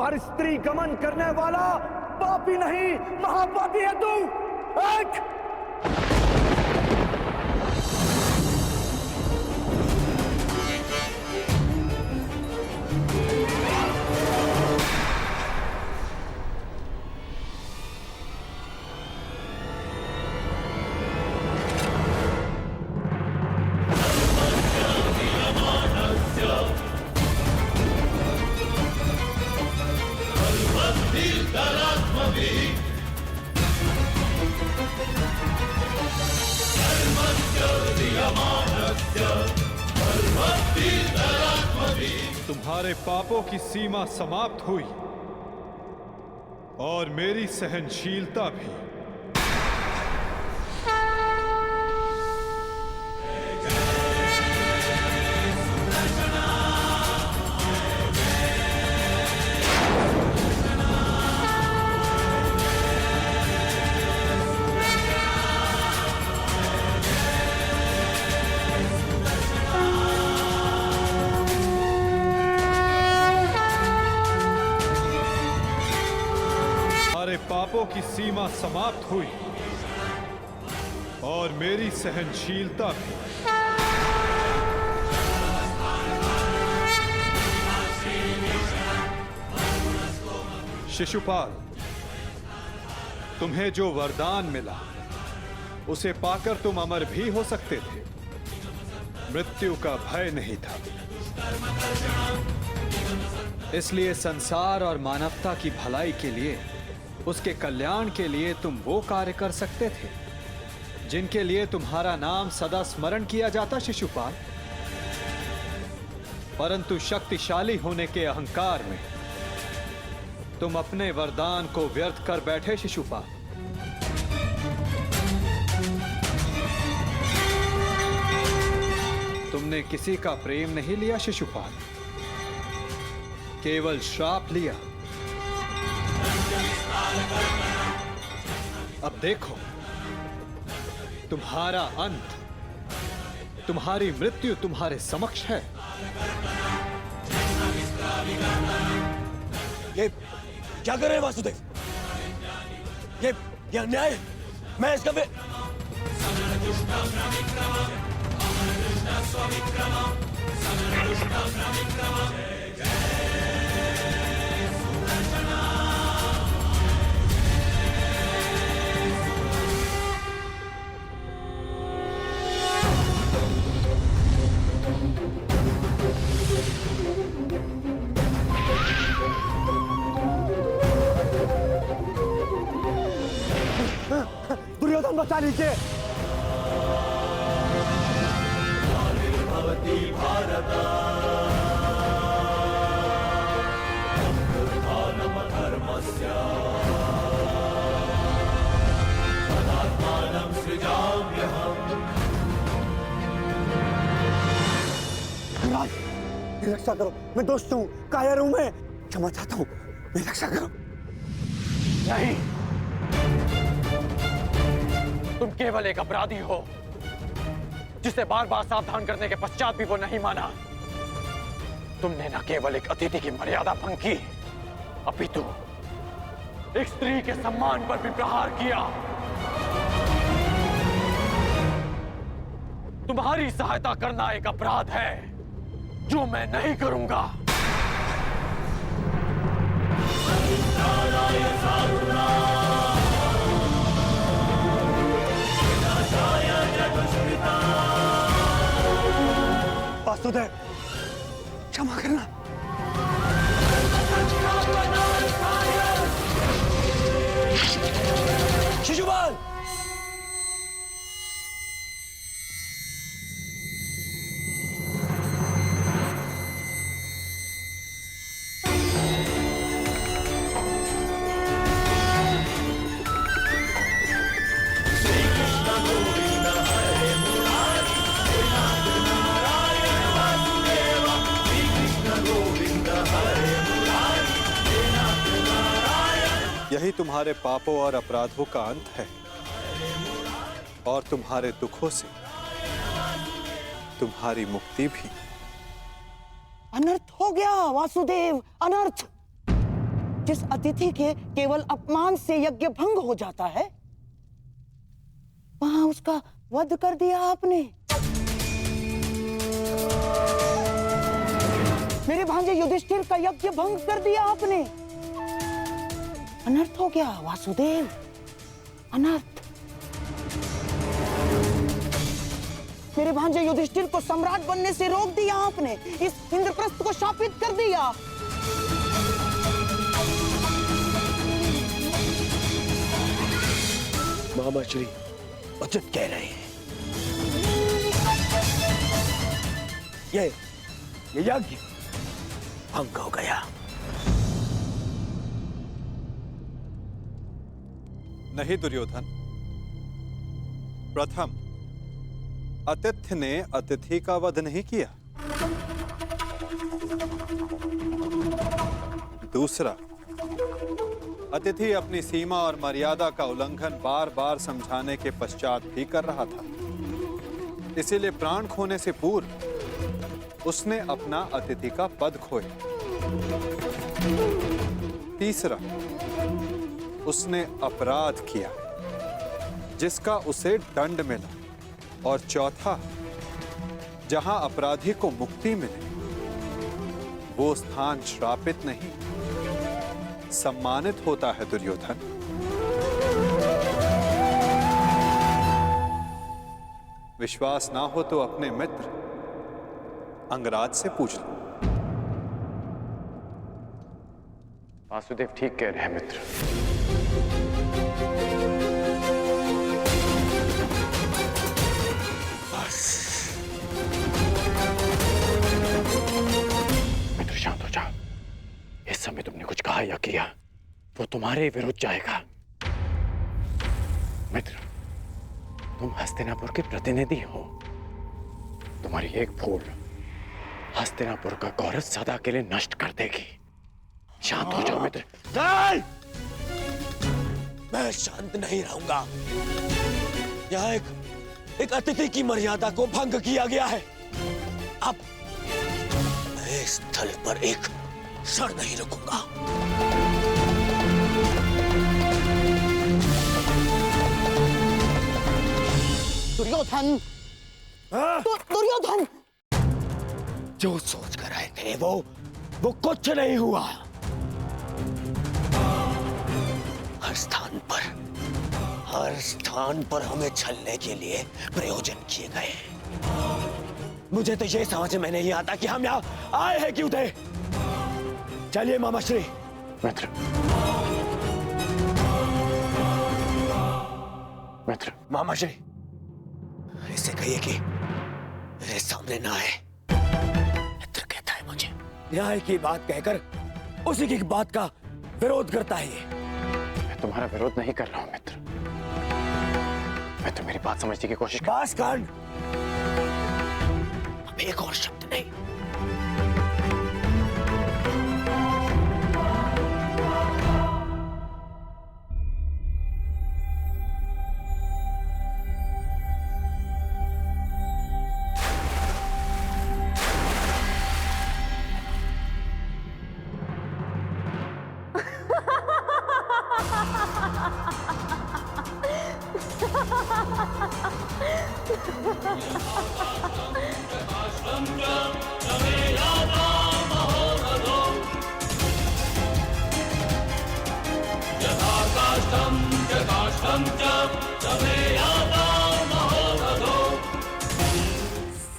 और स्त्री गमन करने वाला पापी नहीं, महापापी है तू। एक तुम्हारे पापों की सीमा समाप्त हुई और मेरी सहनशीलता भी। पापों की सीमा समाप्त हुई और मेरी सहनशीलता भी। शिशुपाल, तुम्हें जो वरदान मिला उसे पाकर तुम अमर भी हो सकते थे। मृत्यु का भय नहीं था। इसलिए संसार और मानवता की भलाई के लिए, उसके कल्याण के लिए तुम वो कार्य कर सकते थे जिनके लिए तुम्हारा नाम सदा स्मरण किया जाता शिशुपाल। परंतु शक्तिशाली होने के अहंकार में तुम अपने वरदान को व्यर्थ कर बैठे शिशुपाल। तुमने किसी का प्रेम नहीं लिया शिशुपाल, केवल श्राप लिया। अब देखो, तुम्हारा अंत, तुम्हारी मृत्यु तुम्हारे समक्ष है। ये क्या कर रहे हैं वासुदेव? ये अन्याय है। मैं इसका दुर्योधन बचा लीजिए। मेरी रक्षा करो, मैं दोस्त हूँ, कायर हूँ, मैं क्षमा चाहता हूँ, मेरी रक्षा करो। नहीं, तुम केवल एक अपराधी हो जिसे बार बार सावधान करने के पश्चात भी वो नहीं माना। तुमने न केवल एक अतिथि की मर्यादा भंग की, अपितु एक स्त्री के सम्मान पर भी प्रहार किया। तुम्हारी सहायता करना एक अपराध है जो मैं नहीं करूंगा। वासुदेव, क्षमा करना। शिशुपाल, यही तुम्हारे पापों और अपराधों का अंत है, और तुम्हारे दुखों से तुम्हारी मुक्ति भी। अनर्थ हो गया वासुदेव, अनर्थ। जिस अतिथि के केवल अपमान से यज्ञ भंग हो जाता है, वहां उसका वध कर दिया आपने। मेरे भांजे युधिष्ठिर का यज्ञ भंग कर दिया आपने। अनर्थ हो गया वासुदेव, अनर्थ। मेरे भांजे युधिष्ठिर को सम्राट बनने से रोक दिया आपने, इस इंद्रप्रस्थ को शापित कर दिया। मामा श्री उचित कह रहे हैं। ये यज्ञ भंग हो गया। नहीं दुर्योधन, प्रथम अतिथि ने अतिथि का वध नहीं किया। दूसरा, अतिथि अपनी सीमा और मर्यादा का उल्लंघन बार बार समझाने के पश्चात भी कर रहा था, इसीलिए प्राण खोने से पूर्व उसने अपना अतिथि का पद खोया। तीसरा, उसने अपराध किया जिसका उसे दंड मिला। और चौथा, जहां अपराधी को मुक्ति मिले वो स्थान श्रापित नहीं, सम्मानित होता है दुर्योधन। विश्वास ना हो तो अपने मित्र अंगराज से पूछ लो। वासुदेव ठीक कह रहे हैं मित्र। मित्र शांत हो जाओ। इस समय तुमने कुछ कहा या किया वो तुम्हारे विरुद्ध जाएगा। मित्र, तुम हस्तिनापुर के प्रतिनिधि हो। तुम्हारी एक भूल हस्तिनापुर का गौरव सदा के लिए नष्ट कर देगी। शांत हो जाओ मित्र। नहीं! मैं शांत नहीं रहूंगा। यहाँ एक अतिथि की मर्यादा को भंग किया गया है। अब मैं इस स्थल पर एक क्षण नहीं रुकूंगा। दुर्योधन, दुर्योधन, जो सोच कर आए थे वो कुछ नहीं हुआ। हर स्थान पर हमें छलने के लिए प्रयोजन किए गए। मुझे तो ये समझ में नहीं आता कि हम यहाँ आए हैं क्यों थे। चलिए मामाश्री। मित्र, मित्र, मामाश्री, इसे कहिए कि मेरे सामने ना आए। मित्र कहता है मुझे न्याय की बात कहकर उसी की बात का विरोध करता है ये। मैं तुम्हारा विरोध नहीं कर रहा हूं मित्र। मैं तो मेरी बात समझने की कोशिश कर। बास कांड, अब एक और शब्द नहीं।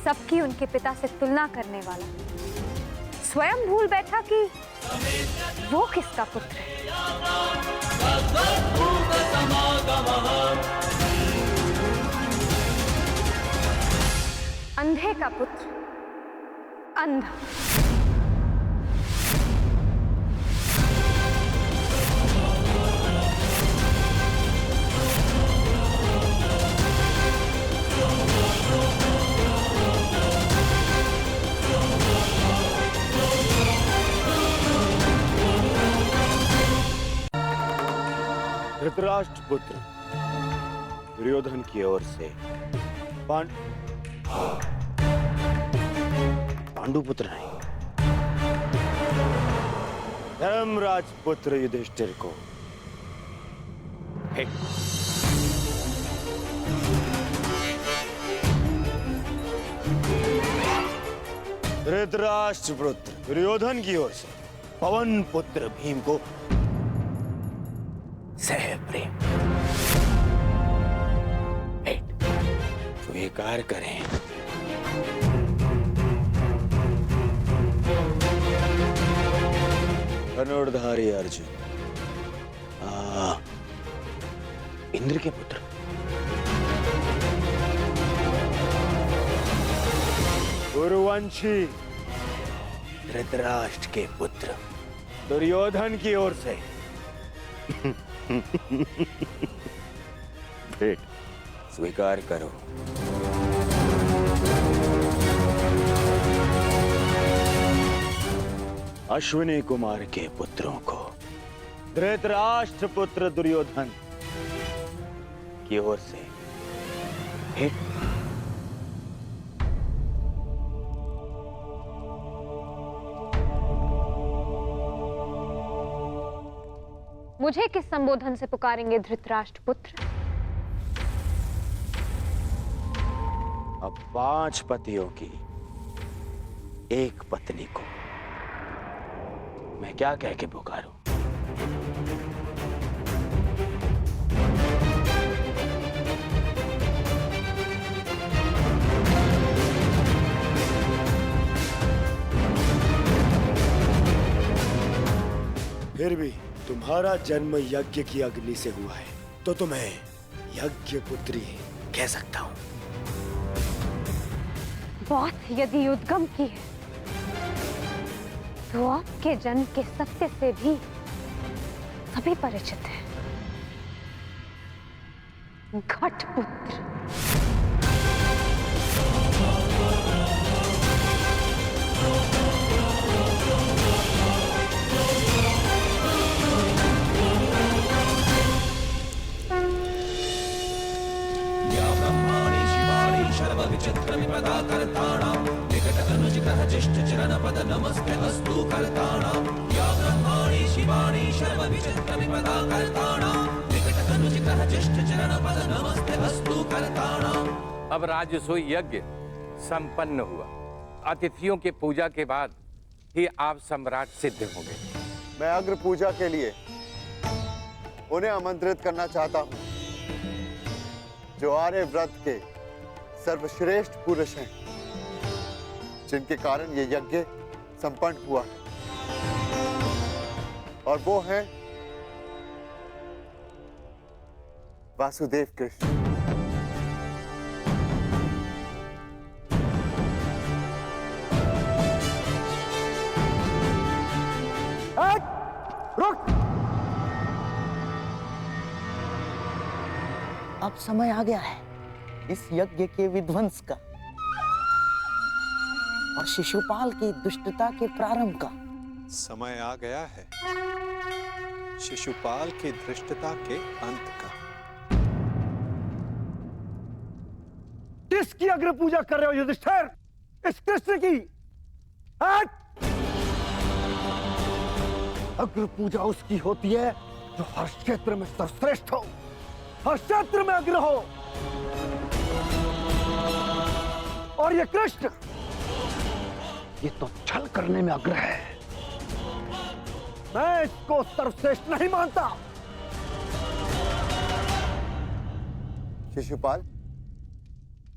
सबकी उनके पिता से तुलना करने वाला स्वयं भूल बैठा कि वो किसका पुत्र है। अंधे का पुत्र अंधा। धृतराष्ट्र पुत्र दुर्योधन की ओर से पांडु पुत्र नहीं, धर्मराज पुत्र युधिष्ठिर को हे, धृतराष्ट्र पुत्र दुर्योधन की ओर से पवन पुत्र भीम को सह प्रेम भेंट स्वीकार करें। धनुर्धारी अर्जुन, इंद्र के पुत्र, गुरुवंशी धृतराष्ट्र के पुत्र दुर्योधन की ओर से भेंट स्वीकार करो। अश्विनी कुमार के पुत्रों को धृतराष्ट्र पुत्र दुर्योधन की ओर से भेंट। मुझे किस संबोधन से पुकारेंगे धृतराष्ट्र पुत्र? अब 5 पतियों की एक पत्नी को मैं क्या कह के पुकारूं? फिर भी तुम्हारा जन्म यज्ञ की अग्नि से हुआ है, तो तुम्हें यज्ञ पुत्री कह सकता हूं। बात यदि उद्गम की है, तो आपके जन्म के सत्य से भी सभी परिचित हैं। घटपुत्र। अब राजसूय यज्ञ संपन्न हुआ। अतिथियों के पूजा के बाद ही आप सम्राट सिद्ध होंगे। मैं अग्र पूजा के लिए उन्हें आमंत्रित करना चाहता हूं, जो आर्य व्रत के सर्वश्रेष्ठ पुरुष हैं, जिनके कारण ये यज्ञ संपन्न हुआ है। और वो हैं वासुदेव कृष्ण। रुक! अब समय आ गया है इस यज्ञ के विध्वंस का और शिशुपाल की दुष्टता के प्रारंभ का। समय आ गया है शिशुपाल की धृष्टता के अंत का। किसकी अग्र पूजा कर रहे हो युधिष्ठिर? इस कृष्ण की। हट! अग्र पूजा उसकी होती है जो हर क्षेत्र में सर्वश्रेष्ठ हो, हर क्षेत्र में अग्र हो। और ये कृष्ण, ये तो छल करने में अग्र है। मैं इसको सर्वश्रेष्ठ नहीं मानता। शिशुपाल,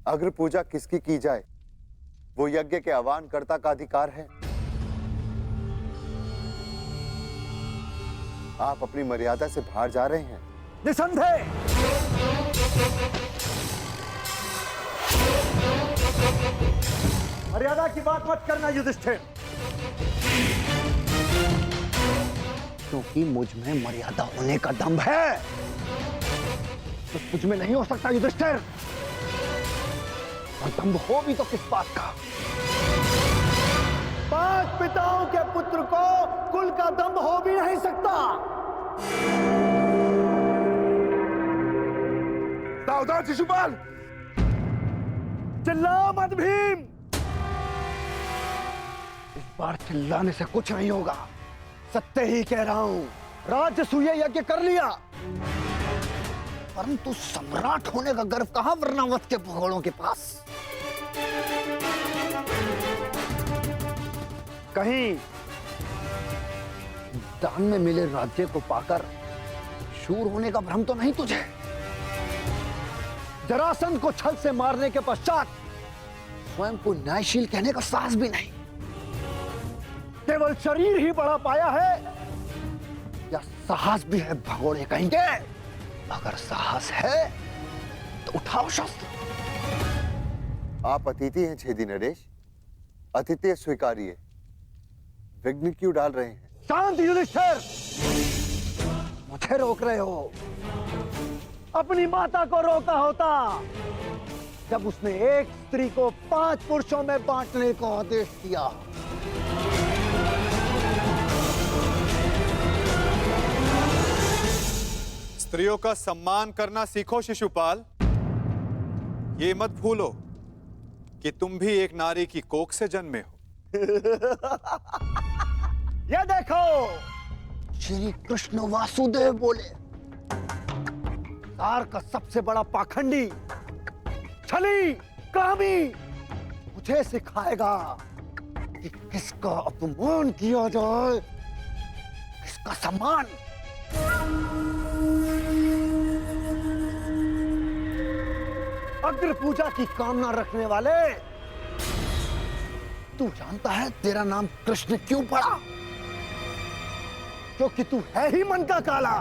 अग्र पूजा किसकी की जाए, वो यज्ञ के आह्वानकर्ता का अधिकार है। आप अपनी मर्यादा से बाहर जा रहे हैं। निसंदेह। मर्यादा की बात मत करना युधिष्ठिर, क्योंकि मुझ में मर्यादा होने का दम्भ है, तो मुझ में नहीं हो सकता युधिष्ठिर। और दम्भ हो भी तो किस बात का? 5 पिताओं के पुत्र को कुल का दम्भ हो भी नहीं सकता। सावधान शिशुपाल, चिल्ला मत भीम। इस बार चिल्लाने से कुछ नहीं होगा, सत्य ही कह रहा हूं, राजसूय यज्ञ कर लिया, परंतु सम्राट होने का गर्व कहां वर्णावत के भगोड़ों के पास। कहीं दान में मिले राज्य को पाकर शूर होने का भ्रम तो नहीं तुझे? जरासंध को छल से मारने के पश्चात स्वयं को न्यायशील कहने का साहस भी नहीं। केवल शरीर ही बड़ा पाया है या साहस भी है भगोड़े कहेंगे? अगर साहस है तो उठाओ शस्त्र। आप अतिथि हैं छेदी नरेश, अतिथि स्वीकारिए। विघ्न क्यों डाल रहे हैं? शांत युधिष्ठिर, मुझे रोक रहे हो। अपनी माता को रोका होता जब उसने एक स्त्री को 5 पुरुषों में बांटने का आदेश दिया। स्त्रियों का सम्मान करना सीखो शिशुपाल। ये मत भूलो कि तुम भी एक नारी की कोख से जन्मे हो। ये देखो, श्री कृष्ण वासुदेव बोले, संसार का सबसे बड़ा पाखंडी, छली, कामी मुझे सिखाएगा कि किसका अपमान किया जाए, किसका सम्मान। अग्र पूजा की कामना रखने वाले, तू जानता है तेरा नाम कृष्ण क्यों पड़ा? क्योंकि तू है ही मन का काला।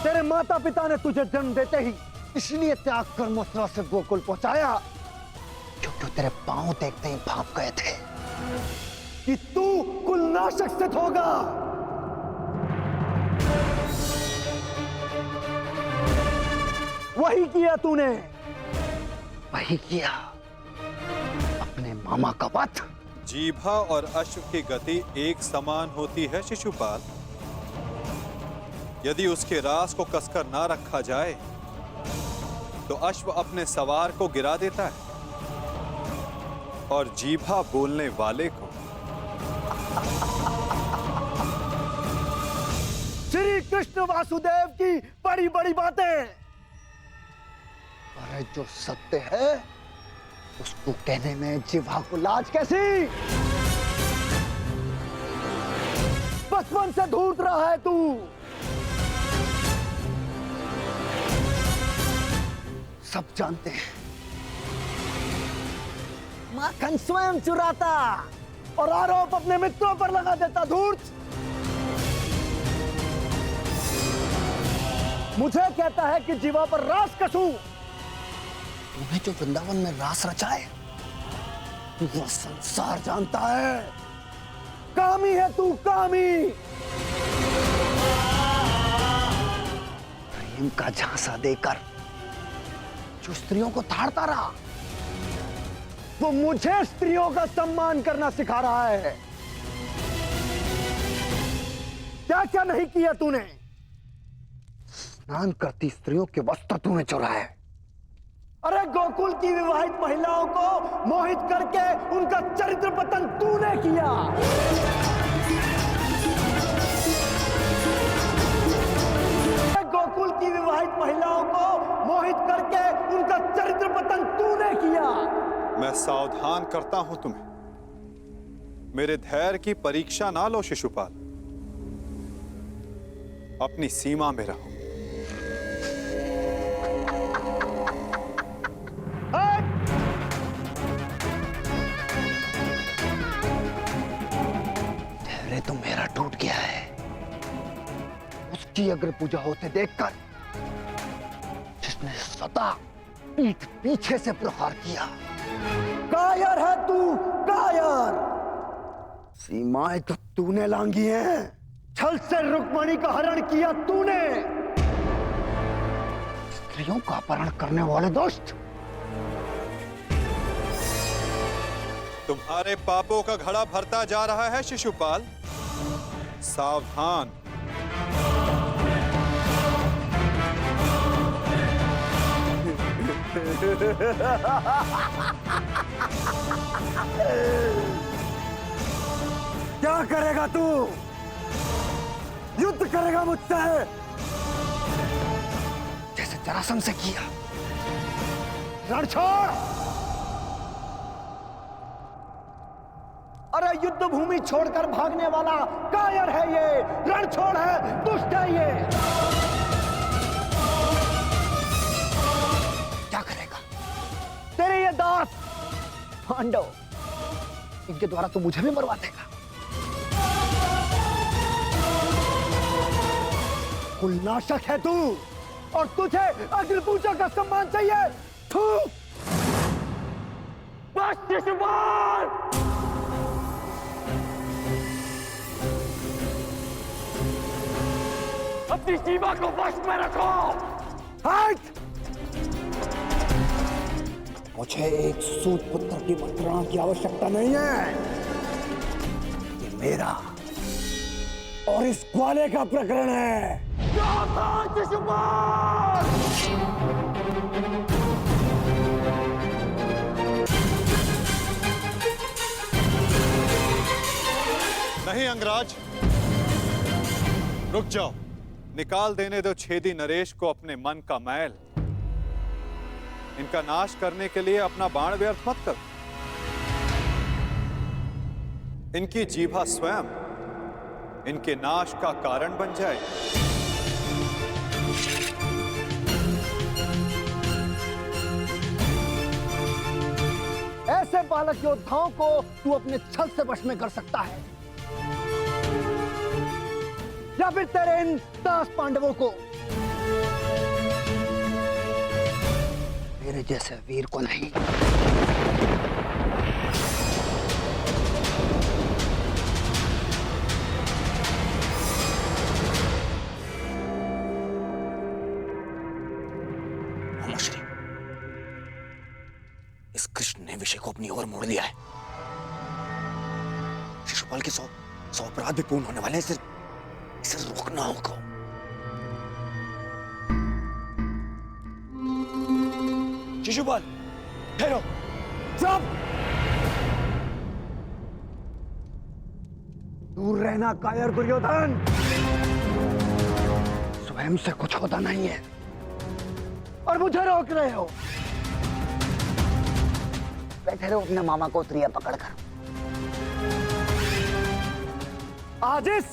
तेरे माता पिता ने तुझे जन्म देते ही इसलिए त्याग कर मथुरा से गोकुल पहुंचाया क्योंकि तेरे पांव देखते ही भाप गए थे कि तू कुलनाशक सिद्ध होगा। वही किया तूने, वही किया, अपने मामा का वध। जीभा और अश्व की गति एक समान होती है शिशुपाल। यदि उसके रास को कसकर ना रखा जाए तो अश्व अपने सवार को गिरा देता है और जीभा बोलने वाले को। श्री कृष्ण वासुदेव की बड़ी बड़ी बातें, अरे जो सत्य है उसको कहने में जीभा को लाज कैसी? बचपन से धूर्त रहा है तू। सब जानते हैं माखन स्वयं चुराता और आरोप अपने मित्रों पर लगा देता। धूर्त मुझे कहता है कि जीवा पर रास कसूं। तूने जो वृंदावन में रास रचाए वो संसार जानता है। कामी है तू, कामी। प्रेम का झांसा देकर जो स्त्रियों को ताड़ता रहा वो मुझे स्त्रियों का सम्मान करना सिखा रहा है। क्या क्या नहीं किया तूने? स्नान करती स्त्रियों के वस्त्र तूने चुराए। अरे गोकुल की विवाहित महिलाओं को मोहित करके उनका चरित्र पतन तूने किया। गोकुल की विवाहित महिलाओं को मोहित करके उनका चरित्र पतन तूने किया। मैं सावधान करता हूं तुम्हें, मेरे धैर्य की परीक्षा ना लो शिशुपाल। अपनी सीमा में रहो। धैर्य तो मेरा टूट गया है। उसकी अग्र पूजा होते देखकर जिसने सदा पीठ पीछे से प्रहार किया। कायर है तू, कायर। सीमाएं तो तूने लांघी हैं। छल से रुक्मणी का हरण किया तूने। स्त्रियों का अपहरण करने वाले दुष्ट। तुम्हारे पापों का घड़ा भरता जा रहा है शिशुपाल। सावधान। क्या करेगा तू? युद्ध करेगा मुझसे जैसे जरासंध से किया? रण छोड़! अरे युद्ध भूमि छोड़कर भागने वाला कायर है ये, रण छोड़ है, दुष्ट है ये। क्या करेगा तेरे ये दास पांडव? इनके द्वारा तो मुझे भी मरवा देगा। कुलनाशक है तू, और तुझे अग्नि पूजा का सम्मान चाहिए। थू! बस शिशुपाल! अपनी सीमा को वश में रखो। हट! मुझे एक सूत पुत्र की मंत्रणा की आवश्यकता नहीं है। ये मेरा और इस ग्वाले का प्रकरण है। नहीं अंगराज, रुक जाओ। निकाल देने दो छेदी नरेश को अपने मन का मैल। इनका नाश करने के लिए अपना बाण व्यर्थ मत कर। इनकी जीभा स्वयं इनके नाश का कारण बन जाए। ऐसे बालक योद्धाओं को तू अपने छल से वश में कर सकता है, या फिर तेरे इन दास पांडवों को। मेरे जैसे वीर को नहीं। श्री, इस कृष्ण ने विषय को अपनी ओर मोड़ लिया है। शिशुपाल के 100 अपराध भी पूर्ण होने वाले हैं। इसे रोकना होगा। शिशुपाल, ठहरो। चुप! दूर रहना कायर दुर्योधन। स्वयं से कुछ होता नहीं है और मुझे रोक रहे हो। बैठे रहो अपने मामा को त्रिया पकड़कर। आज इस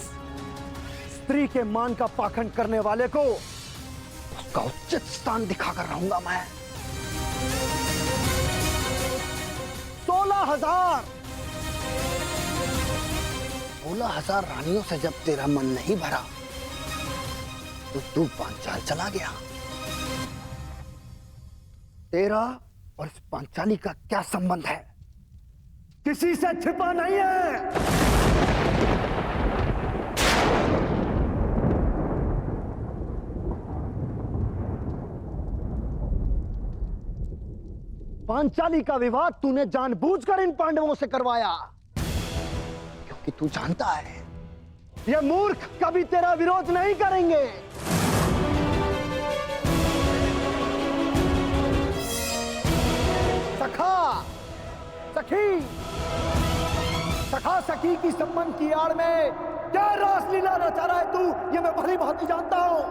स्त्री के मान का पाखंड करने वाले को उसका उचित स्थान दिखाकर रहूंगा मैं। 16,000 रानियों से जब तेरा मन नहीं भरा तो तू पांचाल चला गया। तेरा और इस पांचाली का क्या संबंध है? किसी से छिपा नहीं है। पांचाली का विवाह तूने जानबूझकर इन पांडवों से करवाया, क्योंकि तू जानता है ये मूर्ख कभी तेरा विरोध नहीं करेंगे। सखा सखी, सखा सखी की संबंध की आड़ में क्या रासलीला रचा रहा है तू, ये मैं भली भांति जानता हूं।